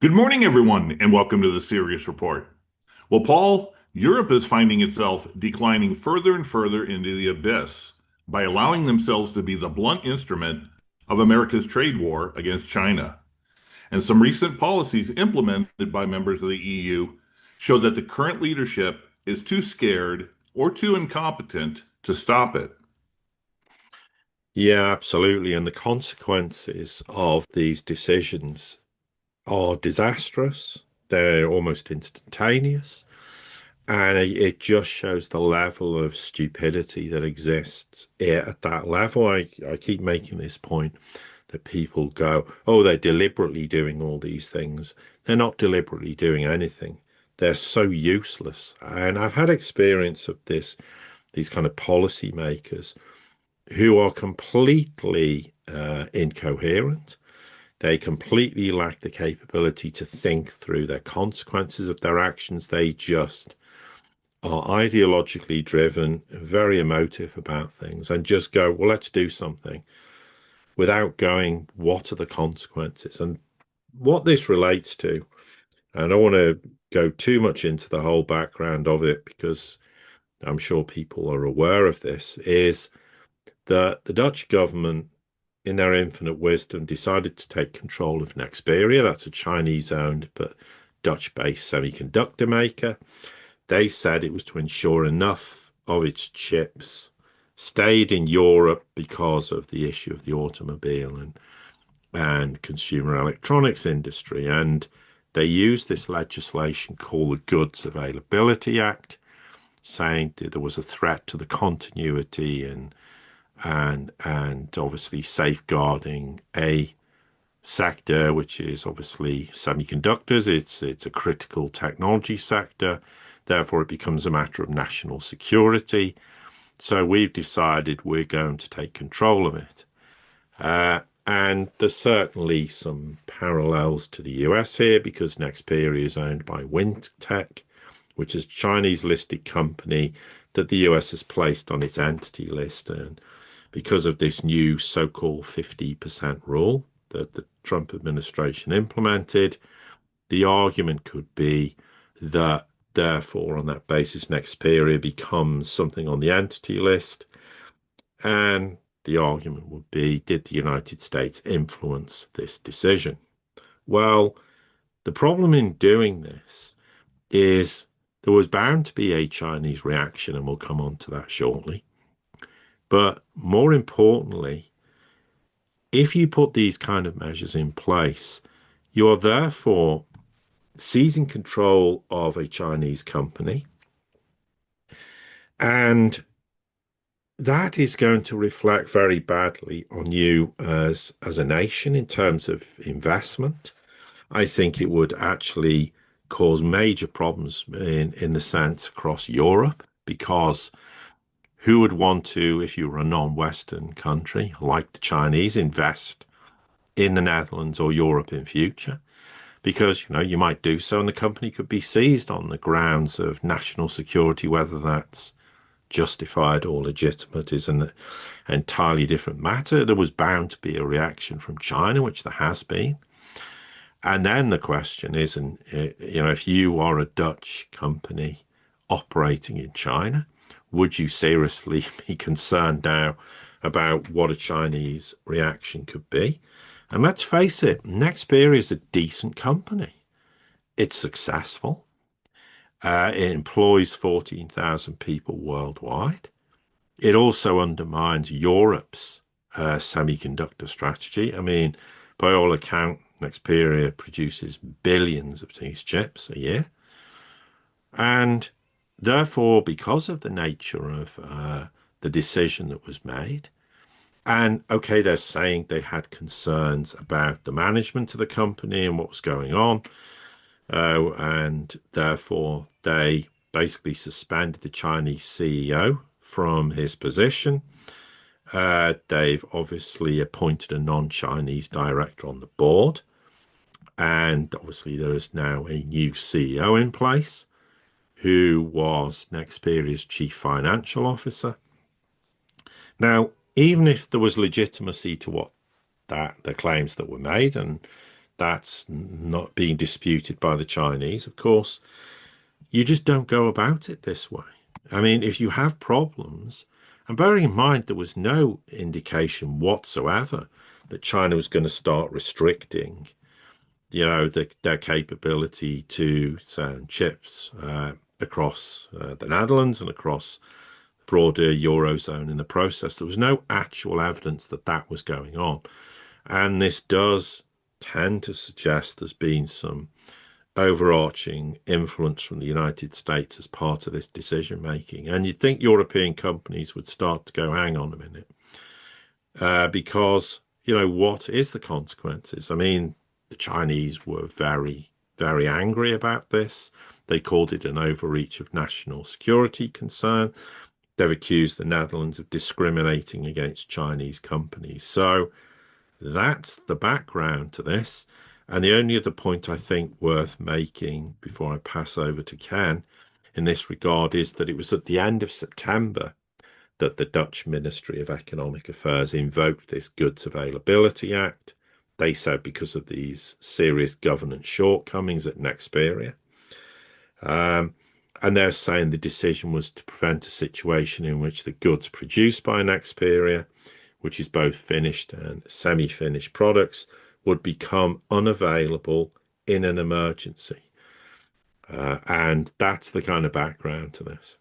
Good morning, everyone, and welcome to the Sirius Report. Well, Paul, Europe is finding itself declining further and further into the abyss by allowing themselves to be the blunt instrument of America's trade war against China. And some recent policies implemented by members of the EU show that the current leadership is too scared or too incompetent to stop it. Yeah, absolutely. And the consequences of these decisions are disastrous. They're almost instantaneous. And it just shows the level of stupidity that exists at that level. I keep making this point that people go, oh, they're deliberately doing all these things. They're not deliberately doing anything. They're so useless. And I've had experience of these kind of policymakers who are completely incoherent. They completely lack the capability to think through their consequences of their actions. They just are ideologically driven, very emotive about things, and just go, well, let's do something without going, what are the consequences? And what this relates to, and I don't want to go too much into the whole background of it because I'm sure people are aware of this, is that the Dutch government, in their infinite wisdom, decided to take control of Nexperia. That's a Chinese-owned but Dutch-based semiconductor maker. They said it was to ensure enough of its chips stayed in Europe because of the issue of the automobile and consumer electronics industry. And they used this legislation called the Goods Availability Act, saying that there was a threat to the continuity and obviously safeguarding a sector which is obviously semiconductors. It's a critical technology sector. Therefore, it becomes a matter of national security. So we've decided we're going to take control of it. And there's certainly some parallels to the US here because Nexperia is owned by Wintech, which is a Chinese listed company that the US has placed on its entity list. And because of this new so-called 50% rule that the Trump administration implemented, the argument could be that therefore, on that basis, Nexperia becomes something on the entity list. And the argument would be, did the United States influence this decision? Well, the problem in doing this is there was bound to be a Chinese reaction, and we'll come on to that shortly. But more importantly, if you put these kind of measures in place, you are therefore seizing control of a Chinese company. And that is going to reflect very badly on you as a nation in terms of investment. I think it would actually cause major problems in the sense across Europe because who would want to, if you were a non-Western country like the Chinese, invest in the Netherlands or Europe in future? Because, you might do so and the company could be seized on the grounds of national security, whether that's justified or legitimate is an entirely different matter. There was bound to be a reaction from China, which there has been. And then the question is, and if you are a Dutch company operating in China, would you seriously be concerned now about what a Chinese reaction could be? And let's face it, Nexperia is a decent company. It's successful. It employs 14,000 people worldwide. It also undermines Europe's semiconductor strategy. I mean, by all account, Nexperia produces billions of these chips a year. And therefore, because of the nature of the decision that was made, and okay, they're saying they had concerns about the management of the company and what was going on. And therefore, they basically suspended the Chinese CEO from his position. They've obviously appointed a non-Chinese director on the board. And obviously, there is now a new CEO in place who was Nexperia's chief financial officer. Now, even if there was legitimacy to what the claims that were made, and that's not being disputed by the Chinese, of course, you just don't go about it this way. I mean, if you have problems, and bearing in mind there was no indication whatsoever that China was going to start restricting, their capability to send chips across the Netherlands and across broader Eurozone in the process. There was no actual evidence that that was going on. And this does tend to suggest there's been some overarching influence from the United States as part of this decision making. And you'd think European companies would start to go, hang on a minute, because, what is the consequences? I mean, the Chinese were very, very angry about this. They called it an overreach of national security concern. They've accused the Netherlands of discriminating against Chinese companies. So that's the background to this. And the only other point I think worth making before I pass over to Ken in this regard is that it was at the end of September that the Dutch Ministry of Economic Affairs invoked this Goods Availability Act. They said because of these serious governance shortcomings at Nexperia. And they're saying the decision was to prevent a situation in which the goods produced by Nexperia, which is both finished and semi-finished products, would become unavailable in an emergency. And that's the kind of background to this.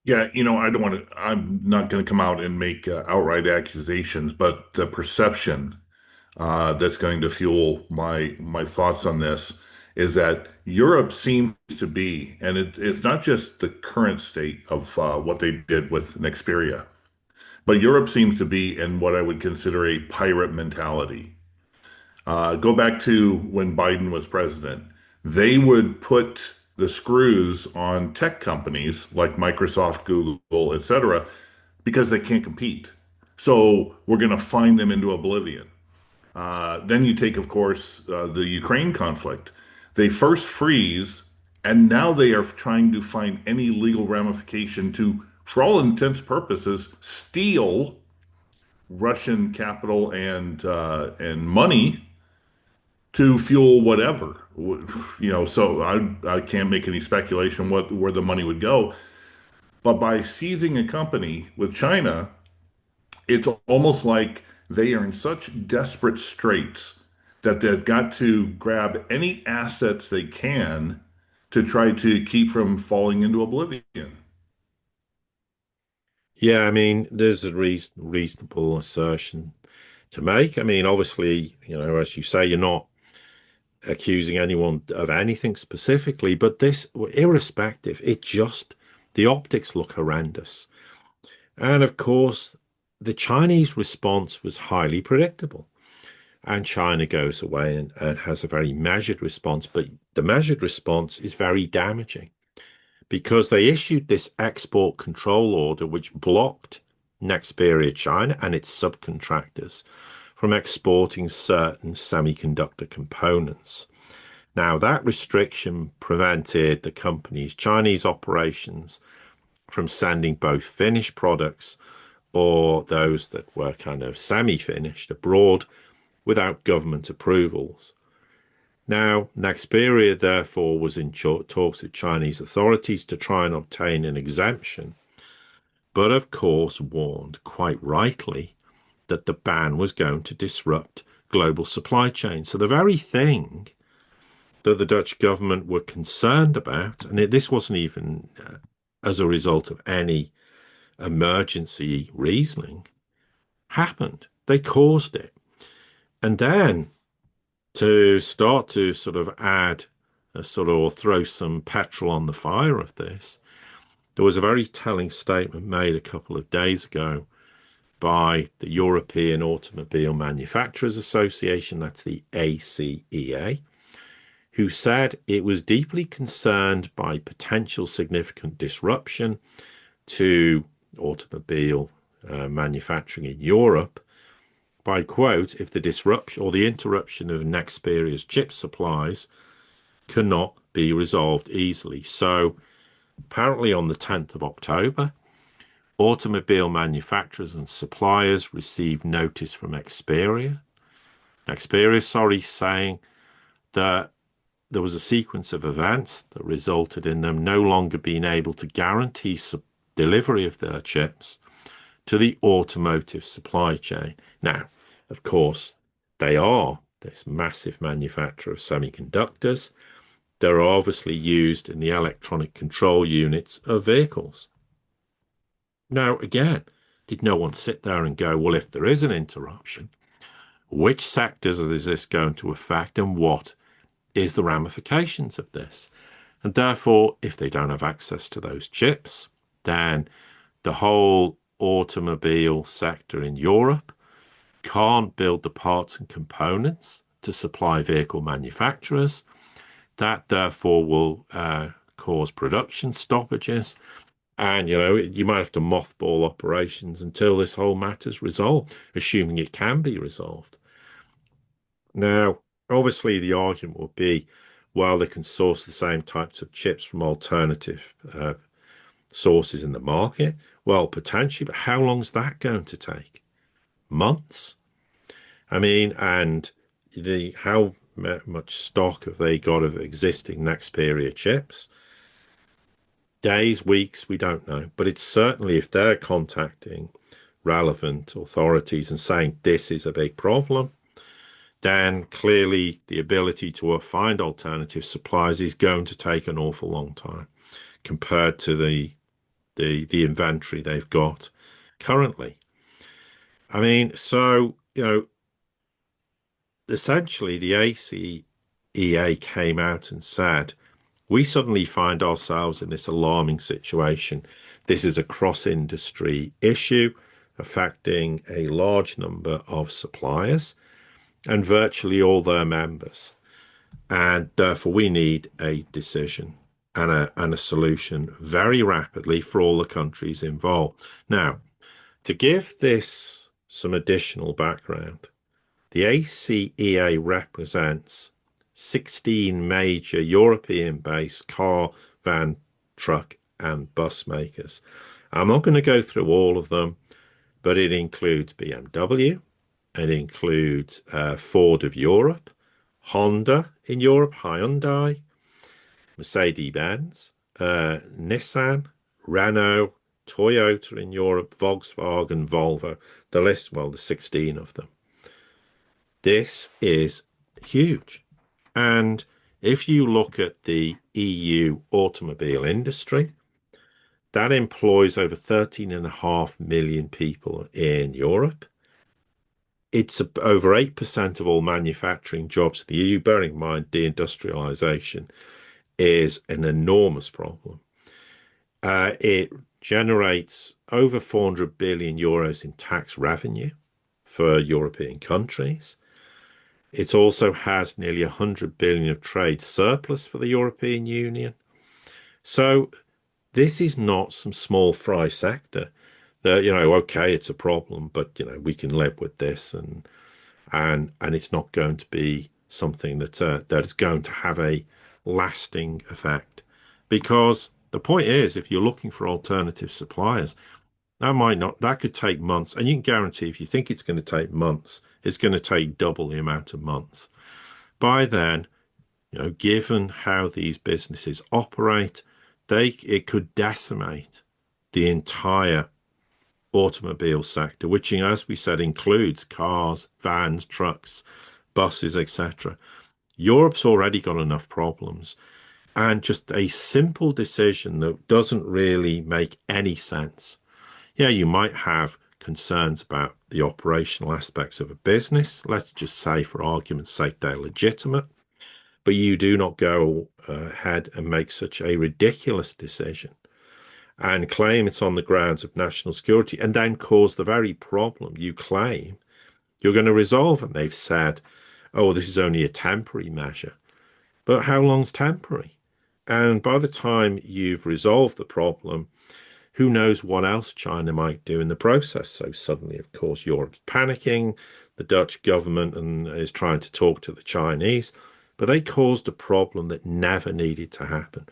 Yeah, I don't want to, I'm not going to come out and make outright accusations, but the perception that's going to fuel my thoughts on this is that Europe seems to be, and it's not just the current state of what they did with Nexperia, but Europe seems to be in what I would consider a pirate mentality. Go back to when Biden was president. They would put the screws on tech companies like Microsoft, Google, etc., because they can't compete. So we're going to fine them into oblivion. Then you take, of course, the Ukraine conflict. They first freeze, and now they are trying to find any legal ramification to, for all intents purposes, steal Russian capital and money to fuel whatever. So I can't make any speculation where the money would go. But by seizing a company with China, it's almost like they are in such desperate straits that they've got to grab any assets they can to try to keep from falling into oblivion. Yeah, I mean, there's a reasonable assertion to make. I mean, obviously, as you say, you're not accusing anyone of anything specifically, but this, irrespective, the optics look horrendous. And of course, the Chinese response was highly predictable. And China goes away and has a very measured response, but the measured response is very damaging because they issued this export control order which blocked Nexperia China and its subcontractors from exporting certain semiconductor components. Now, that restriction prevented the company's Chinese operations from sending both finished products or those that were kind of semi-finished abroad without government approvals. Now, Nexperia therefore was in talks with Chinese authorities to try and obtain an exemption, but of course warned quite rightly that the ban was going to disrupt global supply chains. So the very thing that the Dutch government were concerned about, and this wasn't even as a result of any emergency reasoning, happened. They caused it. And then to start to sort of add a sort of or throw some petrol on the fire of this, there was a very telling statement made a couple of days ago by the European Automobile Manufacturers Association, that's the ACEA, who said it was deeply concerned by potential significant disruption to automobile manufacturing in Europe by, quote, if the disruption or the interruption of Nexperia's chip supplies cannot be resolved easily. So apparently on the 10th of October, automobile manufacturers and suppliers received notice from Nexperia Nexperia, sorry, saying that there was a sequence of events that resulted in them no longer being able to guarantee delivery of their chips to the automotive supply chain. Now, of course, they are this massive manufacturer of semiconductors. They're obviously used in the electronic control units of vehicles. Now, again, did no one sit there and go, well, if there is an interruption, which sectors is this going to affect and what is the ramifications of this? And therefore, if they don't have access to those chips, then the whole automobile sector in Europe can't build the parts and components to supply vehicle manufacturers. That therefore will cause production stoppages. And, you might have to mothball operations until this whole matter's resolved, assuming it can be resolved. Now, obviously, the argument will be, well, they can source the same types of chips from alternative sources in the market. Well, potentially, but how long is that going to take? Months? I mean, and how much stock have they got of existing Nexperia chips? Days, weeks, we don't know. But it's certainly, if they're contacting relevant authorities and saying this is a big problem, then clearly the ability to find alternative supplies is going to take an awful long time compared to the inventory they've got currently. I mean, so, essentially the ACEA came out and said, we suddenly find ourselves in this alarming situation. This is a cross-industry issue affecting a large number of suppliers and virtually all their members. And therefore, we need a decision and a solution very rapidly for all the countries involved. Now, to give this some additional background, the ACEA represents 16 major European-based car, van, truck, and bus makers. I'm not going to go through all of them, but it includes BMW, it includes Ford of Europe, Honda in Europe, Hyundai, Mercedes-Benz, Nissan, Renault, Toyota in Europe, Volkswagen, Volvo, the list, well, there's 16 of them. This is huge. And if you look at the EU automobile industry, that employs over 13.5 million people in Europe. It's over 8% of all manufacturing jobs in the EU. Bearing in mind, deindustrialization is an enormous problem. It generates over 400 billion euros in tax revenue for European countries. It also has nearly 100 billion of trade surplus for the European Union. So this is not some small fry sector that, okay, it's a problem, but, we can live with this and it's not going to be something that is going to have a lasting effect. Because the point is, if you're looking for alternative suppliers, that could take months. And you can guarantee if you think it's going to take months, it's going to take double the amount of months. By then, given how these businesses operate, it could decimate the entire automobile sector, which, as we said, includes cars, vans, trucks, buses, etc. Europe's already got enough problems. And just a simple decision that doesn't really make any sense. Yeah, you might have concerns about the operational aspects of a business. Let's just say, for argument's sake, they're legitimate. But you do not go ahead and make such a ridiculous decision and claim it's on the grounds of national security and then cause the very problem you claim you're going to resolve. And they've said, oh, this is only a temporary measure. But how long's temporary? And by the time you've resolved the problem, who knows what else China might do in the process? So suddenly, of course, Europe's panicking. The Dutch government is trying to talk to the Chinese, but they caused a problem that never needed to happen.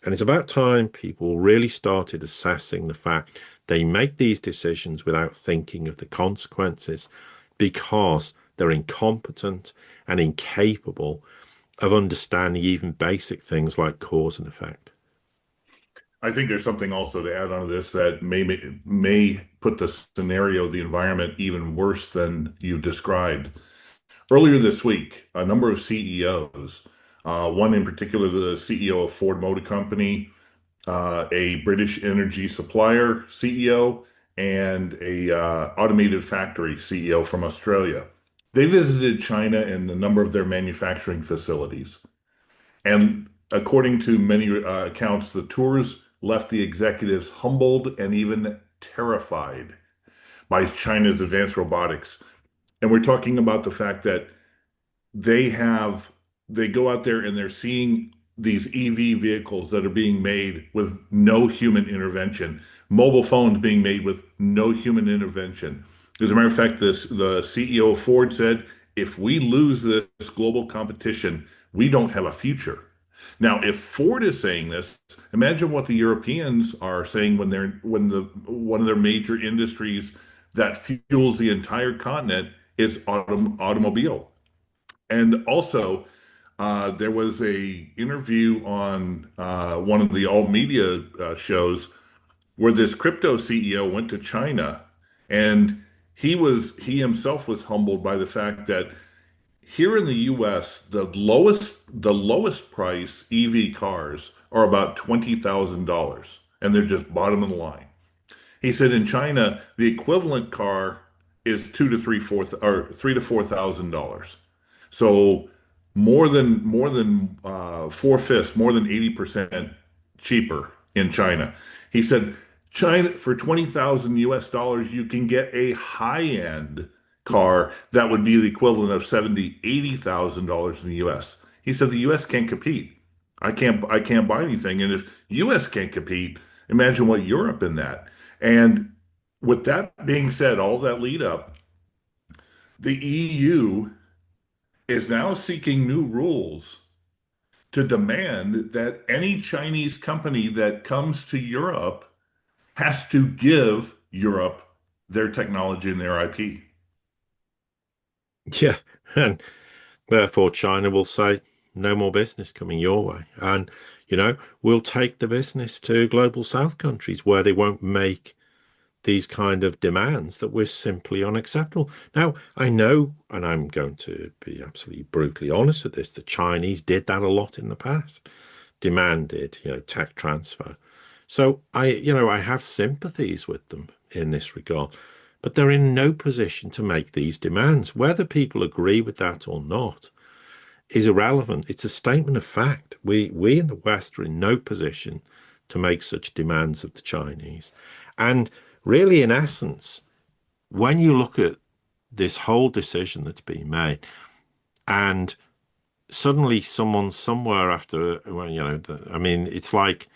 And it's about time people really started assessing the fact they make these decisions without thinking of the consequences, because They're incompetent and incapable of understanding even basic things like cause and effect. I think there's something also to add on to this that may put the scenario, the environment, even worse than you described. Earlier this week, a number of CEOs, one in particular, the CEO of Ford Motor Company, a British energy supplier CEO, and a automated factory CEO from Australia. They visited China and a number of their manufacturing facilities. And according to many accounts, the tours left the executives humbled and even terrified by China's advanced robotics. And we're talking about the fact that they have they go out there and they're seeing these EV vehicles that are being made with no human intervention, mobile phones being made with no human intervention. As a matter of fact, the CEO of Ford said, if we lose this global competition, we don't have a future. Now, if Ford is saying this, imagine what the Europeans are saying when the one of their major industries that fuels the entire continent is automobile. And also, there was a interview on one of the alt media shows where this crypto CEO went to China, and he himself was humbled by the fact that here in the U.S. the lowest price EV cars are about $20,000, and they're just bottom of the line. He said in China the equivalent car is $3,000 to $4,000. So more than 4/5, more than 80% cheaper in China. He said China for 20,000 US dollars you can get a high-end car that would be the equivalent of 70, $80,000 in the US. He said the US can't compete. I can't buy anything. And if US can't compete, imagine what Europe in that. And with that being said, all that lead up, the EU is now seeking new rules to demand that any Chinese company that comes to Europe has to give Europe their technology and their IP. Yeah, and therefore China will say no more business coming your way. And, we'll take the business to global south countries where they won't make these kind of demands that were simply unacceptable. Now, I know, and I'm going to be absolutely brutally honest with this, the Chinese did that a lot in the past, demanded, tech transfer. So I have sympathies with them in this regard, but they're in no position to make these demands. Whether people agree with that or not is irrelevant. It's a statement of fact. We in the West are in no position to make such demands of the Chinese. And really, in essence, when you look at this whole decision that's been made, and suddenly someone somewhere after, well, it's like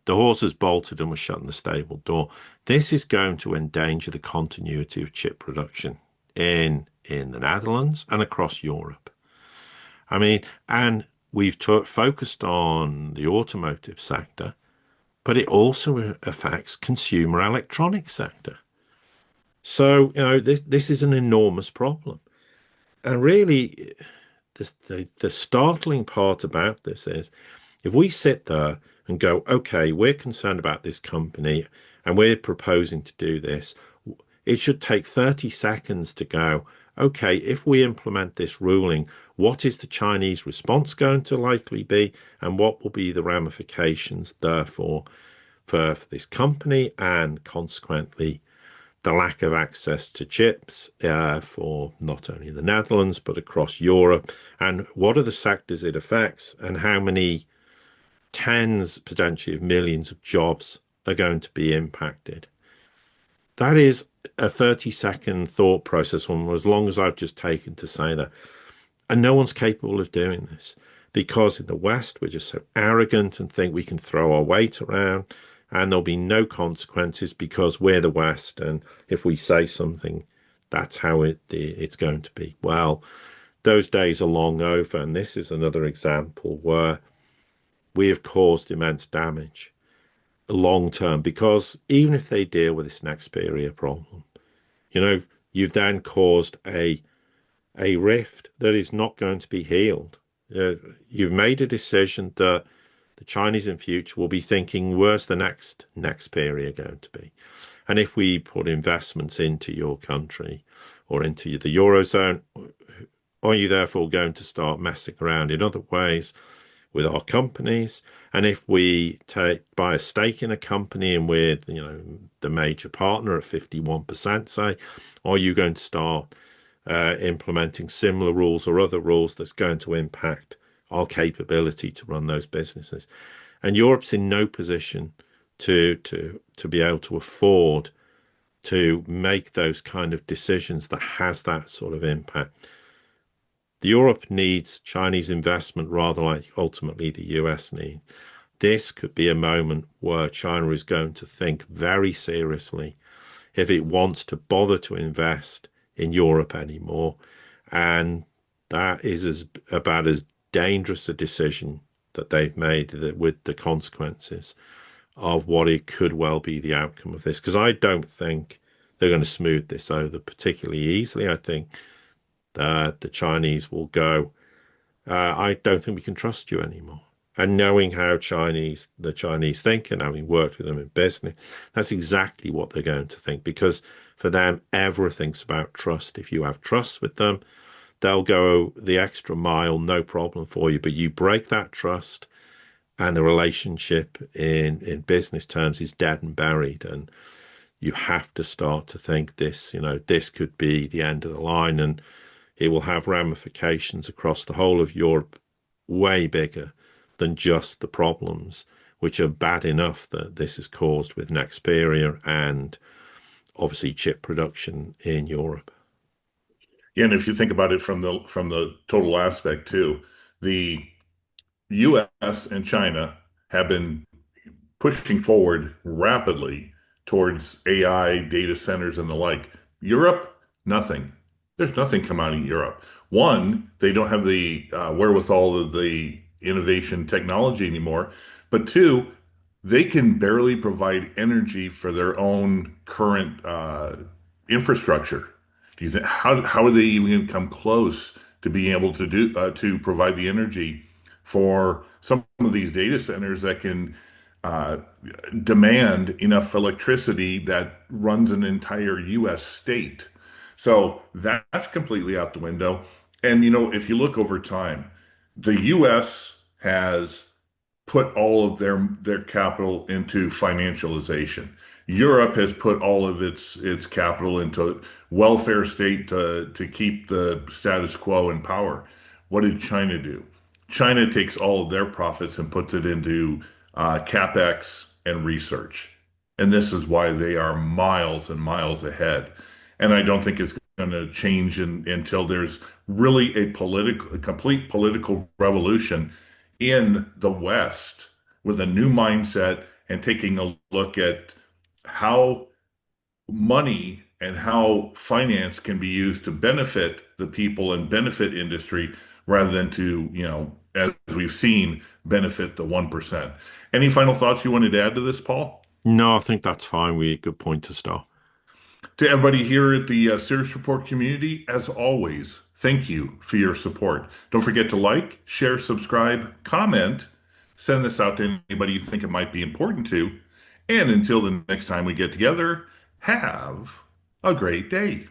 the horse has bolted and was shutting the stable door. This is going to endanger the continuity of chip production in the Netherlands and across Europe. And we've focused on the automotive sector, but it also affects consumer electronics sector. So, this is an enormous problem. And really, the startling part about this is if we sit there and go, okay, we're concerned about this company and we're proposing to do this, it should take 30 seconds to go, okay, if we implement this ruling, what is the Chinese response going to likely be? And what will be the ramifications, therefore, for this company and consequently the lack of access to chips for not only the Netherlands but across Europe, and what are the sectors it affects, and how many tens potentially of millions of jobs are going to be impacted. That is a 30-second thought process, one as long as I've just taken to say that. And no one's capable of doing this because in the West, we're just so arrogant and think we can throw our weight around and there'll be no consequences because we're the West. And if we say something, that's how it's going to be. Well, those days are long over. And this is another example where we have caused immense damage long term, because even if they deal with this Nexperia problem, you've then caused a a rift that is not going to be healed. You've made a decision that the Chinese in future will be thinking, where's the next Nexperia going to be? And if we put investments into your country or into the Eurozone, are you therefore going to start messing around in other ways with our companies? And if we buy a stake in a company and we're, the major partner at 51%, say, are you going to start implementing similar rules or other rules that's going to impact our capability to run those businesses? And Europe's in no position to be able to afford to make those kind of decisions that has that sort of impact. Europe needs Chinese investment rather like ultimately the US needs. This could be a moment where China is going to think very seriously if it wants to bother to invest in Europe anymore. And that is about as dangerous a decision that they've made with the consequences of what it could well be the outcome of this. Because I don't think they're going to smooth this over particularly easily. I think that the Chinese will go, I don't think we can trust you anymore. And knowing how the Chinese think and having worked with them in business, that's exactly what they're going to think. Because for them, everything's about trust. If you have trust with them, they'll go the extra mile, no problem for you. But you break that trust, and the relationship in business terms is dead and buried. And you have to start to think this could be the end of the line, and it will have ramifications across the whole of Europe, way bigger than just the problems which are bad enough that this has caused with Nexperia and obviously chip production in Europe. Yeah, and if you think about it from the total aspect too, the US and China have been pushing forward rapidly towards AI data centers and the like. Europe, nothing. There's nothing come out of Europe. One, they don't have the wherewithal of the innovation technology anymore. But two, they can barely provide energy for their own current infrastructure. Do you think how are they even going to come close to being able to to provide the energy for some of these data centers that can uh, demand enough electricity that runs an entire U.S. state? So that's completely out the window. And if you look over time, the U.S. has put all of their capital into financialization. Europe has put all of its capital into welfare state to keep the status quo in power. What did China do? China takes all of their profits and puts it into capex and research, and this is why they are miles and miles ahead. And I don't think it's going to change until there's really a complete political revolution in the West with a new mindset and taking a look at how money and how finance can be used to benefit the people and benefit industry rather than to, as we've seen, benefit the 1%. Any final thoughts you wanted to add to this, Paul? No, I think that's fine. Good point to start. To everybody here at the Sirius Report community, as always, thank you for your support. Don't forget to like, share, subscribe, comment, send this out to anybody you think it might be important to. And until the next time we get together, have a great day.